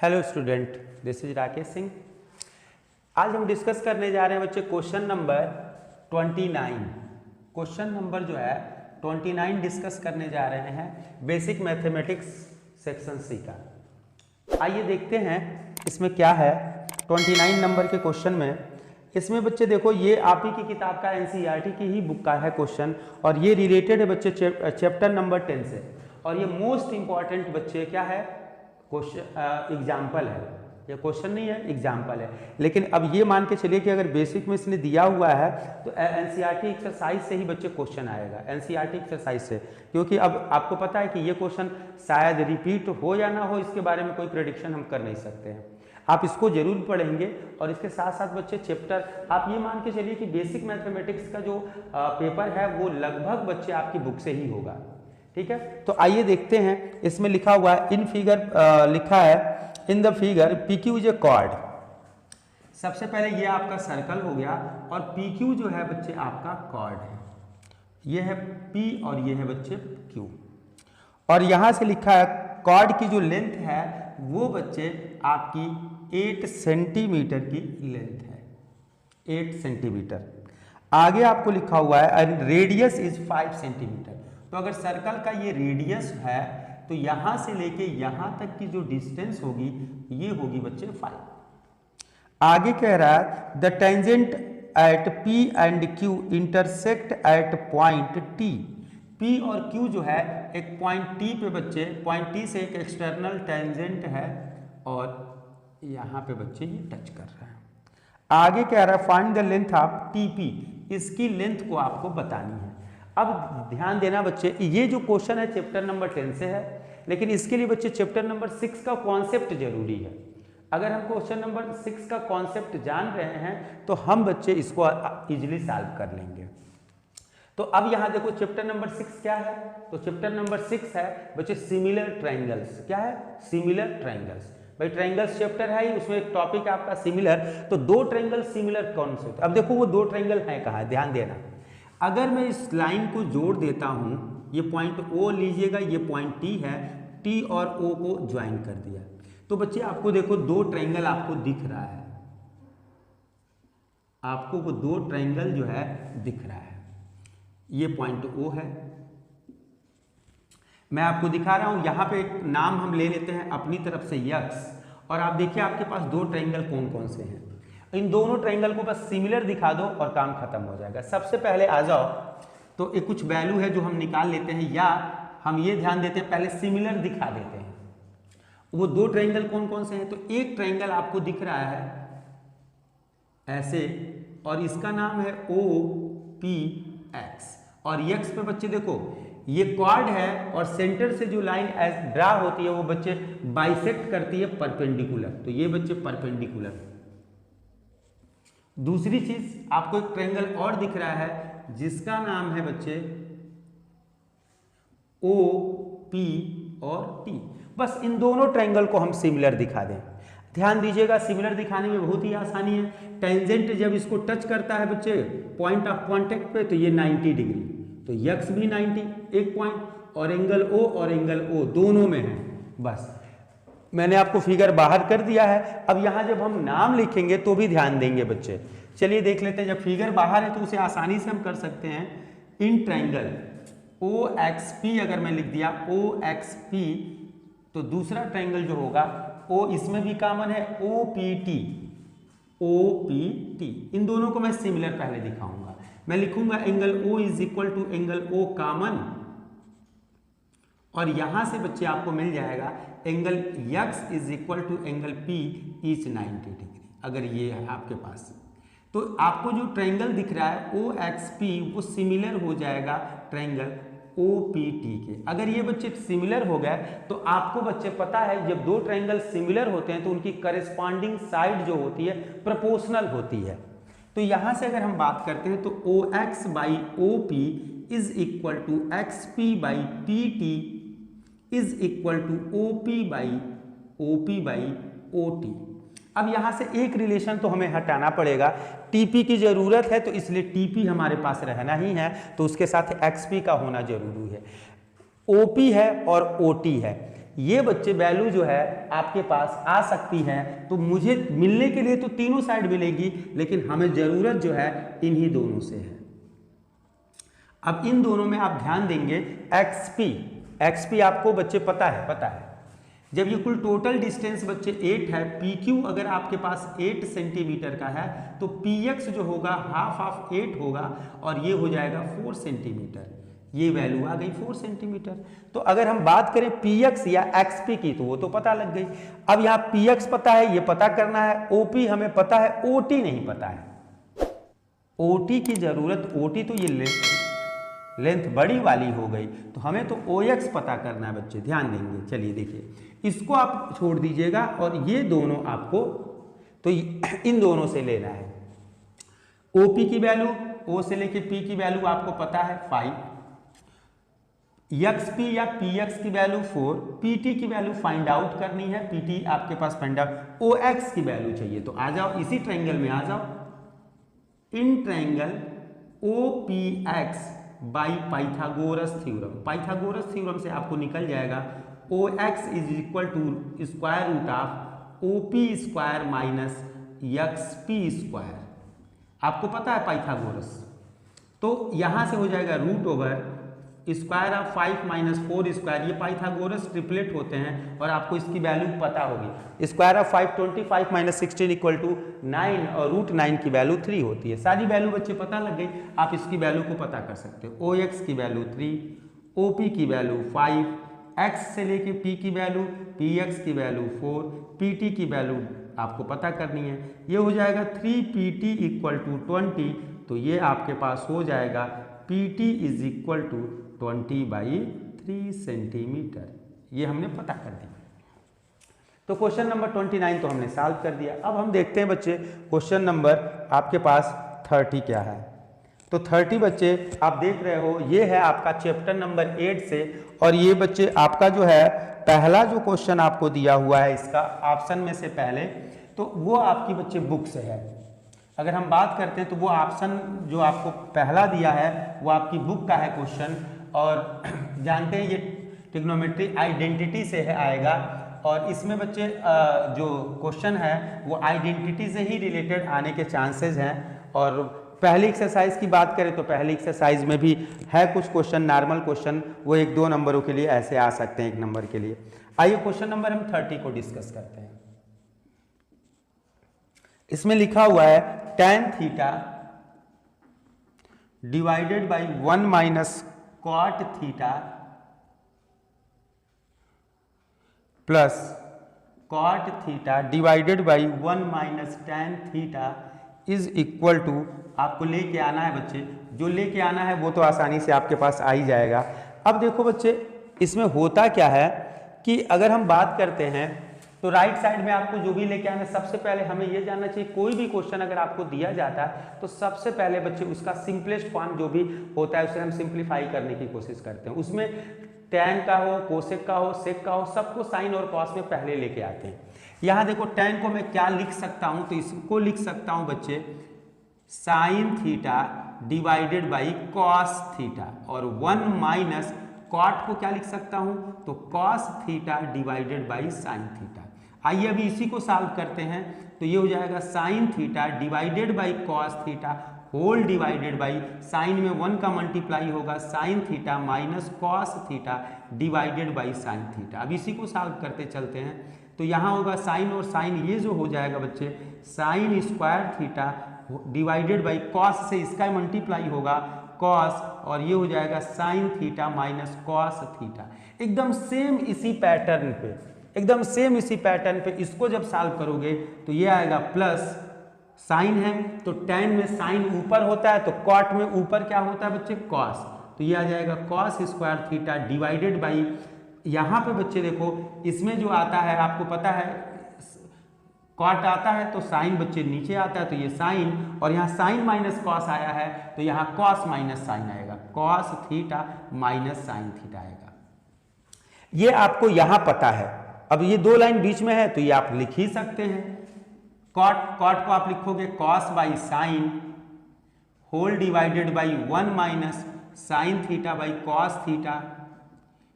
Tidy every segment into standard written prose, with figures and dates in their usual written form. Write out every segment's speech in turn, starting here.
Hello student, this is Rakesh Singh. आज हम discuss करने जा रहे हैं बच्चे क्वेश्चन नंबर 29। क्वेश्चन नंबर जो है 29 डिस्कस करने जा रहे हैं बेसिक मैथमेटिक्स सेक्शन सी का। आइए देखते हैं इसमें क्या है 29 नंबर के क्वेश्चन में। इसमें बच्चे देखो, ये आप ही की किताब का एनसीईआरटी की ही बुक का है क्वेश्चन, और ये रिलेटेड है बच्चे चैप्टर नंबर 10 से। और ये मोस्ट इंपॉर्टेंट बच्चे क्या है, क्वेश्चन एग्जाम्पल है। ये क्वेश्चन नहीं है, एग्जाम्पल है। लेकिन अब ये मान के चलिए कि अगर बेसिक में इसने दिया हुआ है तो एनसीईआरटी एक्सरसाइज से ही बच्चे क्वेश्चन आएगा, एनसीईआरटी एक्सरसाइज से। क्योंकि अब आपको पता है कि ये क्वेश्चन शायद रिपीट हो या ना हो, इसके बारे में कोई प्रेडिक्शन हम कर नहीं सकते हैं। आप इसको जरूर पढ़ेंगे, और इसके साथ साथ बच्चे चैप्टर आप ये मान के चलिए कि बेसिक मैथमेटिक्स का जो पेपर है वो लगभग बच्चे आपकी बुक से ही होगा। ठीक है, तो आइए देखते हैं। इसमें लिखा हुआ है इन फिगर, लिखा है in the figure P Q is a chord. सबसे पहले ये आपका सर्कल हो गया, और पी क्यू जो है बच्चे आपका कॉर्ड है। ये है पी और ये है बच्चे क्यू। और यहां से लिखा है कॉर्ड की जो लेंथ है वो बच्चे आपकी 8 सेंटीमीटर की लेंथ है, 8 सेंटीमीटर। आगे आपको लिखा हुआ है रेडियस इज 5 सेंटीमीटर। तो अगर सर्कल का ये रेडियस है तो यहां से लेके यहां तक की जो डिस्टेंस होगी ये होगी बच्चे 5। आगे कह रहा है the tangent at P and Q intersect at point T। P और Q जो है एक पॉइंट T पे बच्चे, पॉइंट T से एक एक्सटर्नल टेंजेंट है और यहां पे बच्चे ये टच कर रहा है। आगे कह रहा है find the length of TP। इसकी लेंथ को आपको बतानी है। अब ध्यान देना बच्चे, ये जो क्वेश्चन है चैप्टर नंबर 10 से है, लेकिन इसके लिए बच्चे चैप्टर नंबर 6 का कॉन्सेप्ट जरूरी है। अगर हम क्वेश्चन नंबर 6 का कॉन्सेप्ट जान रहे हैं तो हम बच्चे इसको इजीली सॉल्व कर लेंगे। तो अब यहां देखो चैप्टर नंबर 6 क्या है, तो चैप्टर नंबर 6 है बच्चे सिमिलर ट्रायंगल्स। क्या है? Similar triangles. भाई ट्रायंगल्स चैप्टर है ही, उसमें एक टॉपिक है आपका सिमिलर। तो दो ट्रायंगल सिमिलर कौन से होते हैं? अब देखो वो दो ट्रायंगल है कहाँ है, ध्यान देना। अगर मैं इस लाइन को जोड़ देता हूं, ये पॉइंट O लीजिएगा, ये पॉइंट T है, T और O को ज्वाइन कर दिया, तो बच्चे आपको देखो दो ट्रायंगल आपको दिख रहा है, आपको वो दो ट्रायंगल जो है दिख रहा है। ये पॉइंट O है, मैं आपको दिखा रहा हूं। यहां पे एक नाम हम ले लेते हैं अपनी तरफ से यक्स, और आप देखिए आपके पास दो ट्रायंगल कौन कौन से हैं। इन दोनों ट्रायंगल को बस सिमिलर दिखा दो और काम खत्म हो जाएगा। सबसे पहले आ जाओ, तो एक कुछ वैल्यू है जो हम निकाल लेते हैं, या हम ये ध्यान देते हैं पहले सिमिलर दिखा देते हैं। वो दो ट्रायंगल कौन कौन से हैं? तो एक ट्रायंगल आपको दिख रहा है ऐसे, और इसका नाम है OPX। और यक्स पे बच्चे देखो ये क्वाड है, और सेंटर से जो लाइन ड्रा होती है वो बच्चे बाइसेक्ट करती है परपेंडिकुलर, तो ये बच्चे परपेंडिकुलर। दूसरी चीज आपको एक ट्रायंगल और दिख रहा है जिसका नाम है बच्चे OP और T। बस इन दोनों ट्रायंगल को हम सिमिलर दिखा दें। ध्यान दीजिएगा, सिमिलर दिखाने में बहुत ही आसानी है। टेंजेंट जब इसको टच करता है बच्चे पॉइंट ऑफ कांटेक्ट पे, तो ये 90 डिग्री, तो यक्स भी 90 एक पॉइंट, और एंगल O और एंगल O दोनों में है। बस मैंने आपको फिगर बाहर कर दिया है। अब यहां जब हम नाम लिखेंगे तो भी ध्यान देंगे बच्चे। चलिए देख लेते हैं, जब फिगर बाहर है तो उसे आसानी से हम कर सकते हैं। इन ट्रायंगल OXP अगर मैं लिख दिया OXP, तो दूसरा ट्रायंगल जो होगा O इसमें भी कॉमन है OPT। इन दोनों को मैं सिमिलर पहले दिखाऊंगा। मैं लिखूंगा angle O is equal to angle O common, और यहां से बच्चे आपको मिल जाएगा angle X is equal to angle P is 90 degree. अगर ये है आपके पास, तो आपको जो ट्रायंगल दिख रहा है OXP वो सिमिलर हो जाएगा ट्रायंगल OPT के। अगर ये बच्चे सिमिलर हो गए तो आपको बच्चे पता है जब दो ट्रायंगल सिमिलर होते हैं तो उनकी करस्पॉन्डिंग साइड जो होती है प्रोपोर्शनल होती है। तो यहां से अगर हम बात करते हैं तो OX by OP is equal to XP by PT is equal to OP by OT। अब यहां से एक रिलेशन तो हमें हटाना पड़ेगा, TP की जरूरत है, तो इसलिए TP हमारे पास रहना ही है, तो उसके साथ XP का होना जरूरी है। OP है और OT है। ये बच्चे वैल्यू जो है आपके पास आ सकती है। तो मुझे मिलने के लिए तो तीनों साइड मिलेगी, लेकिन हमें जरूरत जो है इन्हीं दोनों से है। अब इन दोनों में आप ध्यान देंगे एक्सपी आपको बच्चे पता है जब ये कुल टोटल डिस्टेंस बच्चे 8 है, PQ अगर आपके पास 8 सेंटीमीटर का है तो PX जो होगा हाफ ऑफ 8 होगा और ये हो जाएगा 4 सेंटीमीटर। ये वैल्यू आ गई 4 सेंटीमीटर। तो अगर हम बात करें PX या XP की तो वो तो पता लग गई। अब यहाँ PX पता है, ये पता करना है, OP हमें पता है, OT नहीं पता है। OT की जरूरत, OT तो ये लेंथ बड़ी वाली हो गई, तो हमें तो OX पता करना है बच्चे, ध्यान देंगे। चलिए देखिए, इसको आप छोड़ दीजिएगा और ये दोनों आपको तो इन दोनों से लेना है। OP की वैल्यू, O से लेके P की वैल्यू आपको पता है 5, XP या PX की वैल्यू 4, PT की वैल्यू फाइंड आउट करनी है, PT आपके पास फाइंड आउट, OX की वैल्यू चाहिए। तो आ जाओ इसी ट्रायंगल में आ जाओ, in triangle OPX by Pythagoras theorem से आपको निकल जाएगा OX is equal to square root of OP square minus XP square. आपको पता है पाइथागोरस, तो यहां से हो जाएगा root over square of 5 minus 4 square. ये पाइथागोरस ट्रिपलेट होते हैं और आपको इसकी वैल्यू पता होगी। Square of 5 25 minus 16 equal to 9 और रूट 9 की वैल्यू 3 होती है। सारी वैल्यू बच्चे पता लग गई, आप इसकी वैल्यू को पता कर सकते हो। OX की वैल्यू 3, OP की वैल्यू 5, X से लेके P की वैल्यू, PX की वैल्यू 4, PT की वैल्यू आपको पता करनी है। ये हो जाएगा 3PT इक्वल टू 20, तो ये आपके पास हो जाएगा PT is equal to 20/3 centimetre. ये हमने पता कर दिया। तो क्वेश्चन नंबर 29 तो हमने सॉल्व कर दिया। अब हम देखते हैं बच्चे क्वेश्चन नंबर आपके पास 30 क्या है। तो 30 बच्चे आप देख रहे हो, ये है आपका चैप्टर नंबर 8 से, और ये बच्चे आपका जो है पहला जो क्वेश्चन आपको दिया हुआ है इसका ऑप्शन में से पहले, तो वो आपकी बच्चे बुक से है। अगर हम बात करते हैं तो वो ऑप्शन जो आपको पहला दिया है वो आपकी बुक का है क्वेश्चन, और जानते हैं ये ट्रिग्नोमेट्री आइडेंटिटी से है आएगा, और इसमें बच्चे जो क्वेश्चन है वो आइडेंटिटी से ही रिलेटेड आने के चांसेस हैं। और पहली एक्सरसाइज की बात करें तो पहली एक्सरसाइज में भी है कुछ क्वेश्चन, नॉर्मल क्वेश्चन, वो 1-2 नंबरों के लिए ऐसे आ सकते हैं, 1 नंबर के लिए। आइए क्वेश्चन नंबर हम 30 को डिस्कस करते हैं। इसमें लिखा हुआ है tan theta divided by 1 minus cot theta plus cot theta divided by 1 minus tan theta is equal to, आपको लेके आना है बच्चे, जो लेके आना है वो तो आसानी से आपके पास आ ही जाएगा। अब देखो बच्चे, इसमें होता क्या है कि अगर हम बात करते हैं तो राइट साइड में आपको जो भी लेके आना है, सबसे पहले हमें ये जानना चाहिए कोई भी क्वेश्चन अगर आपको दिया जाता है तो सबसे पहले बच्चे उसका सिंपलेस्ट फॉर्म जो भी होता है उसे हम सिंप्लीफाई करने की कोशिश करते हैं। उसमें tan का हो, कोसेक का हो, सेक का हो, सबको साइन और कॉस में पहले लेके आते हैं। यहाँ देखो tan को मैं क्या लिख सकता हूँ, तो इसको लिख सकता हूँ बच्चे sine theta divided by cos theta, और 1 माइनस कॉट को क्या लिख सकता हूँ, तो cos theta divided by sine theta. आइए अभी इसी को सॉल्व करते हैं। तो ये हो जाएगा sine theta divided by cos theta whole divided by, sine में 1 का मल्टीप्लाई होगा, sine theta minus cos theta divided by sine theta. अब इसी को सॉल्व करते चलते हैं। तो यहाँ होगा साइन और साइन, ये जो हो जाएगा बच्चे sign square theta divided by cos से इसका मल्टीप्लाई होगा कॉस, और ये हो जाएगा sine theta minus cos theta. एकदम सेम इसी पैटर्न पे, एकदम सेम इसी पैटर्न पे इसको जब सॉल्व करोगे तो ये आएगा प्लस साइन है तो tan में साइन ऊपर होता है तो कॉट में ऊपर क्या होता है बच्चे, कॉस, तो ये आ जाएगा cos square theta divided by, यहाँ पे बच्चे देखो इसमें जो आता है आपको पता है कॉट आता है तो साइन बच्चे नीचे आता है, तो ये साइन, और यहाँ साइन माइनस कॉस आया है तो यहाँ कॉस माइनस साइन आएगा, cos theta minus sine theta आएगा। ये आपको यहाँ पता है। अब ये 2 लाइन बीच में है तो ये आप लिख ही सकते हैं। कॉट को आप लिखोगे cos by sine whole divided by 1 minus sine theta by cos theta,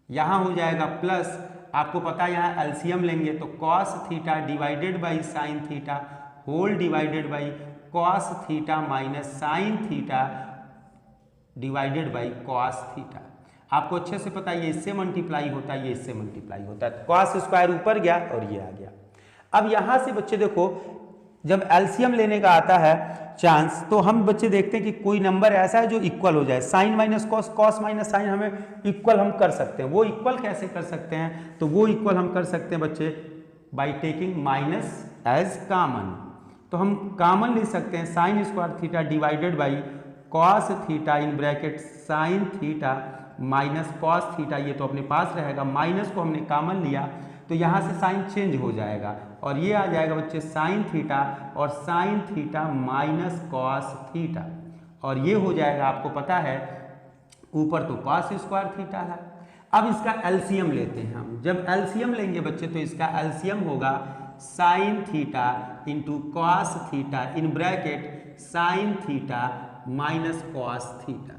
यहाँ हो जाएगा प्लस, आपको पता है यहाँ एलसीएम लेंगे तो cos theta divided by sine theta whole divided by cos theta minus sine theta divided by cos theta. आपको अच्छे से पता है ये इससे मल्टीप्लाई होता है, ये इससे मल्टीप्लाई होता है, कॉस स्क्वायर ऊपर गया और ये आ गया। अब यहां से बच्चे देखो जब एलसीएम लेने का आता है चांस, तो हम बच्चे देखते हैं कि कोई नंबर ऐसा है जो इक्वल हो जाए, sine minus cos, cos minus sine हमें इक्वल हम कर सकते हैं। वो इक्वल कैसे कर सकते हैं? तो वो इक्वल हम कर सकते हैं बच्चे by taking minus as common. तो हम कॉमन ले सकते हैं sine square theta divided by cos theta in bracket sine theta minus cos theta, ये तो अपने पास रहेगा, माइनस को हमने कॉमन लिया तो यहाँ से साइन चेंज हो जाएगा और ये आ जाएगा बच्चे साइन थीटा और sine theta minus cos theta, और ये हो जाएगा आपको पता है ऊपर तो कॉस स्क्वायर थीटा है। अब इसका एलसीएम लेते हैं हम। जब एलसीएम लेंगे बच्चे तो इसका एलसीएम होगा sine theta into cos theta in bracket sine theta minus cos theta.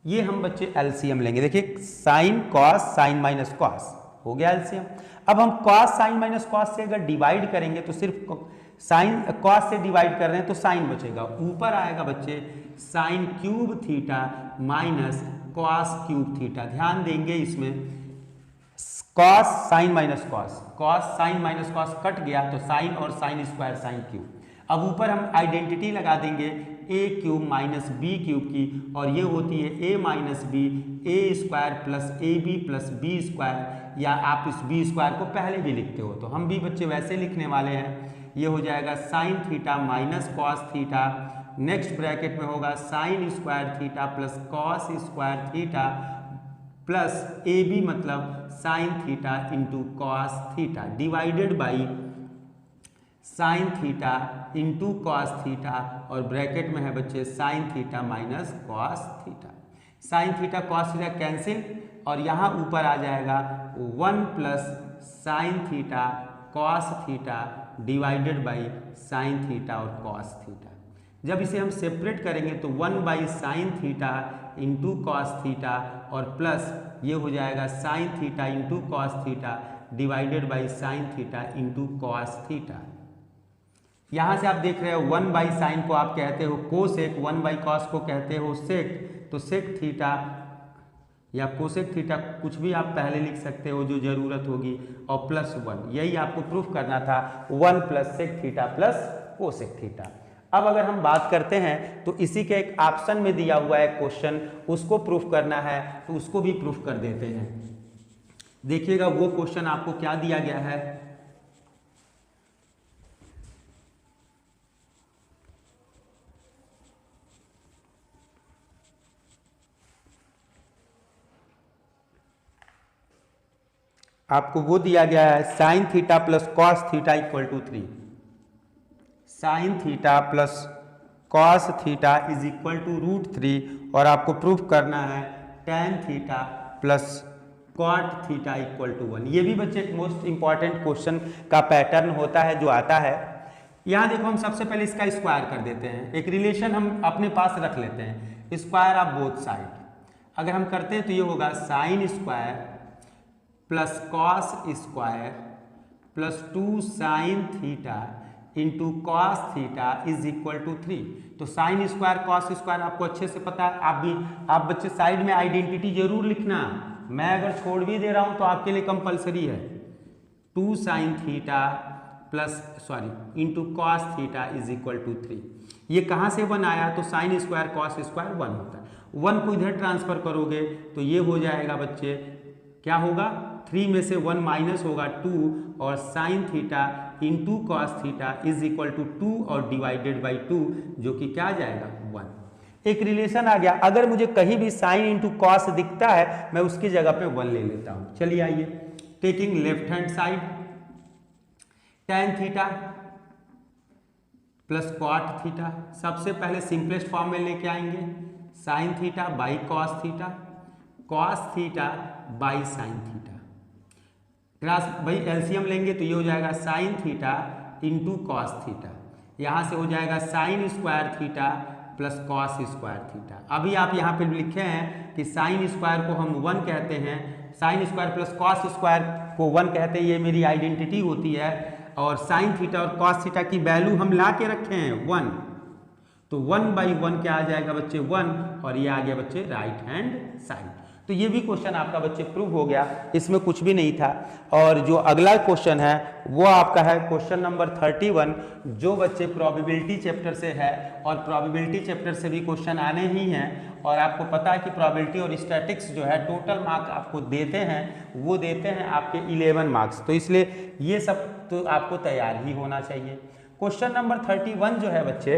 ये हम बच्चे एलसीएम लेंगे। देखिए sine cos sine minus cos हो गया एलसीएम। अब हम कॉस साइन माइनस कॉस से अगर डिवाइड करेंगे तो सिर्फ साइन कॉस से डिवाइड कर रहे हैं तो साइन बचेगा, ऊपर आएगा बच्चे sine cube theta minus cos cube theta. ध्यान देंगे इसमें cos sine minus cos, cos sine minus cos cut गया तो साइन और साइन स्क्वायर साइन क्यूब। अब ऊपर हम आइडेंटिटी लगा देंगे a cube minus b cube की, और ये होती है a minus b a square plus a b plus b square, या आप इस बी स्क्वायर को पहले भी लिखते हो तो हम भी बच्चे वैसे लिखने वाले हैं। ये हो जाएगा sine theta minus cos theta, next bracket में होगा sine square theta plus cos square theta plus a b मतलब sine theta into cos theta divided by sine theta into cos theta, और ब्रैकेट में है बच्चे sine theta minus cos theta. Sine theta cos theta cancel और यहाँ ऊपर आ जाएगा 1 plus sine theta cos theta divided by sine theta और कॉस थीटा। जब इसे हम सेपरेट करेंगे तो 1 by sine theta into cos theta और प्लस ये हो जाएगा sine theta into cos theta divided by sine theta into cos theta. यहाँ से आप देख रहे हो 1 बाई साइन को आप कहते हो कोसेक, 1 बाई कॉस को कहते हो सेक, तो सेक थीटा या कोसेक थीटा कुछ भी आप पहले लिख सकते हो जो जरूरत होगी, और प्लस 1, यही आपको प्रूफ करना था 1 plus sec theta plus cosec theta. अब अगर हम बात करते हैं तो इसी के एक ऑप्शन में दिया हुआ है क्वेश्चन, उसको प्रूफ करना है तो उसको भी प्रूफ कर देते हैं। देखिएगा वो क्वेश्चन आपको क्या दिया गया है। आपको वो दिया गया है sine theta plus cos theta equal to 3, sine theta plus cos theta is equal to √3, और आपको प्रूफ करना है tan theta plus cot theta equal to 1। ये भी बच्चे मोस्ट इंपॉर्टेंट क्वेश्चन का पैटर्न होता है जो आता है। यहाँ देखो हम सबसे पहले इसका स्क्वायर कर देते हैं, एक रिलेशन हम अपने पास रख लेते हैं, स्क्वायर ऑफ बोथ साइड। अगर हम करते हैं तो ये होगा sine square plus cos square plus 2 sine theta into cos theta is equal to 3। तो साइन स्क्वायर कॉस स्क्वायर आपको अच्छे से पता है, आप बच्चे साइड में आइडेंटिटी जरूर लिखना, मैं अगर छोड़ भी दे रहा हूं तो आपके लिए कंपलसरी है। 2 sine theta plus into cos theta is equal to 3। ये कहाँ से 1 आया? तो साइन स्क्वायर कॉस स्क्वायर 1 होता है, 1 को इधर ट्रांसफर करोगे तो ये हो जाएगा बच्चे, क्या होगा 3 में से 1 माइनस होगा 2, और sine theta into cos theta is equal to 2 और डिवाइडेड बाई 2, जो कि क्या आ जाएगा 1। एक रिलेशन आ गया। अगर मुझे कहीं भी साइन इंटू कॉस दिखता है मैं उसकी जगह पे 1 ले लेता हूं। चलिए आइए, taking left hand side tan theta plus cot theta, सबसे पहले सिंपलेस्ट फॉर्म में लेके आएंगे, sine theta by cos theta, cos theta by sine theta, भाई एलसीएम लेंगे तो ये हो जाएगा sine theta into cos theta, यहाँ से हो जाएगा sine square theta plus cos square theta. अभी आप यहाँ पे लिखे हैं कि साइन स्क्वायर को हम 1 कहते हैं, sine square plus cos square को 1 कहते हैं, ये मेरी आइडेंटिटी होती है। और साइन थीटा और कॉस थीटा की वैल्यू हम ला के रखे हैं 1, तो 1/1 क्या आ जाएगा बच्चे 1, और ये आ गया बच्चे राइट हैंड साइड। तो ये भी क्वेश्चन आपका बच्चे प्रूव हो गया, इसमें कुछ भी नहीं था। और जो अगला क्वेश्चन है वो आपका है क्वेश्चन नंबर 31, जो बच्चे प्रोबेबिलिटी चैप्टर से है, और प्रोबेबिलिटी चैप्टर से भी क्वेश्चन आने ही हैं। और आपको पता है कि प्रोबेबिलिटी और स्टैटिक्स जो है टोटल मार्क आपको देते हैं, वो देते हैं आपके 11 मार्क्स, तो इसलिए ये सब तो आपको तैयार ही होना चाहिए। क्वेश्चन नंबर 31 जो है बच्चे,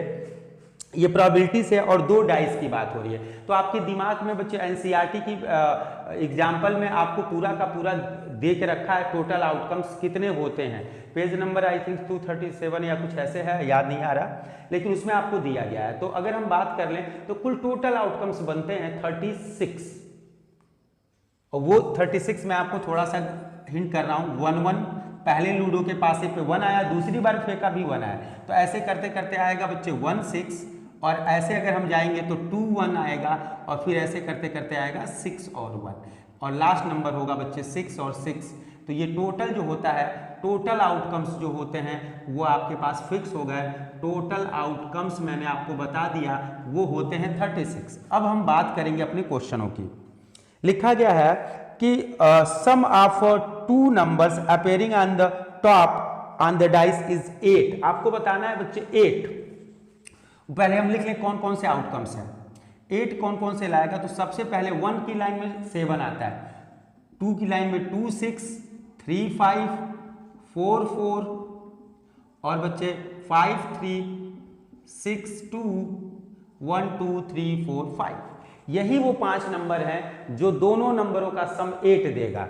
ये प्रोबेबिलिटी से और 2 डाइस की बात हो रही है। तो आपके दिमाग में बच्चे एनसीईआरटी की एग्जाम्पल में आपको पूरा का पूरा दे के रखा है, टोटल आउटकम्स कितने होते हैं। पेज नंबर आई थिंक 237 या कुछ ऐसे है, याद नहीं आ रहा, लेकिन उसमें आपको दिया गया है। तो अगर हम बात कर लें तो कुल टोटल आउटकम्स बनते हैं 36, और वो 36 में आपको थोड़ा सा हिंट कर रहा हूँ, 1-1, पहले लूडो के पासे पे 1 आया, दूसरी बार फेंका भी 1 आया, तो ऐसे करते करते आएगा बच्चे 1-6, और ऐसे अगर हम जाएंगे तो 2-1 आएगा, और फिर ऐसे करते करते आएगा 6 और 1, और लास्ट नंबर होगा बच्चे 6 और 6। तो ये टोटल जो होता है, टोटल आउटकम्स जो होते हैं वो आपके पास फिक्स हो गए। टोटल आउटकम्स मैंने आपको बता दिया वो होते हैं 36। अब हम बात करेंगे अपने क्वेश्चनों की। लिखा गया है कि sum of 2 numbers appearing on the top on the dice is 8। आपको बताना है बच्चे 8। पहले हम लिख लें कौन कौन से आउटकम्स हैं। 8 कौन कौन से लाएगा, तो सबसे पहले 1 की लाइन में 7 आता है, 2 की लाइन में 2 6 3 5 4 4, और बच्चे 5 3 6 2 1 2 3 4 5। यही वो 5 नंबर हैं जो दोनों नंबरों का सम 8 देगा।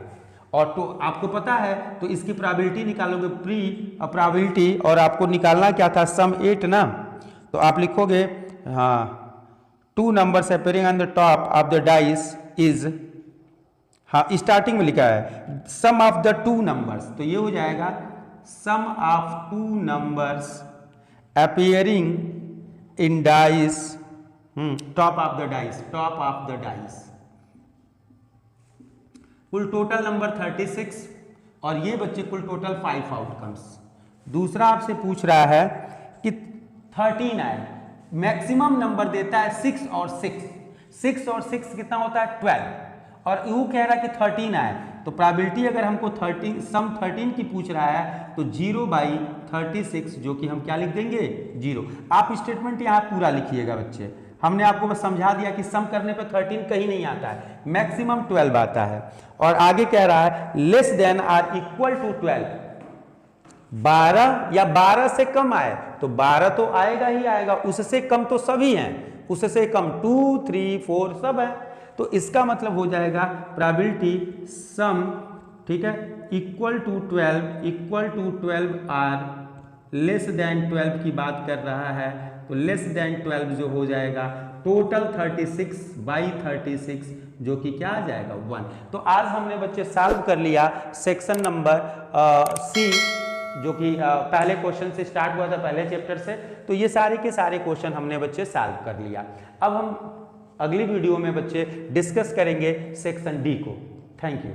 और तो आपको पता है, तो इसकी प्रोबेबिलिटी निकालोगे, प्री प्रोबेबिलिटी, और आपको निकालना क्या था, सम 8 ना। तो आप लिखोगे हाँ, 2 numbers appearing on the top of the dice is, हाँ स्टार्टिंग में लिखा है सम ऑफ द 2 नंबर्स, तो ये हो जाएगा sum of 2 numbers appearing in dice, top of the dice, top of the dice. कुल टोटल नंबर 36, और ये बच्चे कुल टोटल 5 आउटकम्स। दूसरा आपसे पूछ रहा है कि 13 आए, मैक्सिमम नंबर देता है 6 और 6, 6 और 6 कितना होता है 12, और वो कह रहा है कि 13 आए। तो प्रोबेबिलिटी अगर हमको 13 सम 13 की पूछ रहा है तो 0/36, जो कि हम क्या लिख देंगे 0। आप स्टेटमेंट यहाँ पूरा लिखिएगा बच्चे, हमने आपको बस समझा दिया कि सम करने पे 13 कहीं नहीं आता है, मैक्सिमम 12 आता है। और आगे कह रहा है less than r equal to 12, 12 या 12 से कम आए तो 12 तो आएगा ही आएगा, उससे कम तो सभी हैं, उससे कम 2 3 4 सब है। तो इसका मतलब हो जाएगा प्रोबेबिलिटी सम, ठीक है, equal to 12 r less than 12 की बात कर रहा है, तो लेस देन 12 जो हो जाएगा टोटल 36/36, जो कि क्या आ जाएगा 1। तो आज हमने बच्चे सॉल्व कर लिया सेक्शन नंबर सी, जो कि पहले क्वेश्चन से स्टार्ट हुआ था, पहले चैप्टर से। तो ये सारे के सारे क्वेश्चन हमने बच्चे सॉल्व कर लिया। अब हम अगली वीडियो में बच्चे डिस्कस करेंगे सेक्शन डी को। Thank you.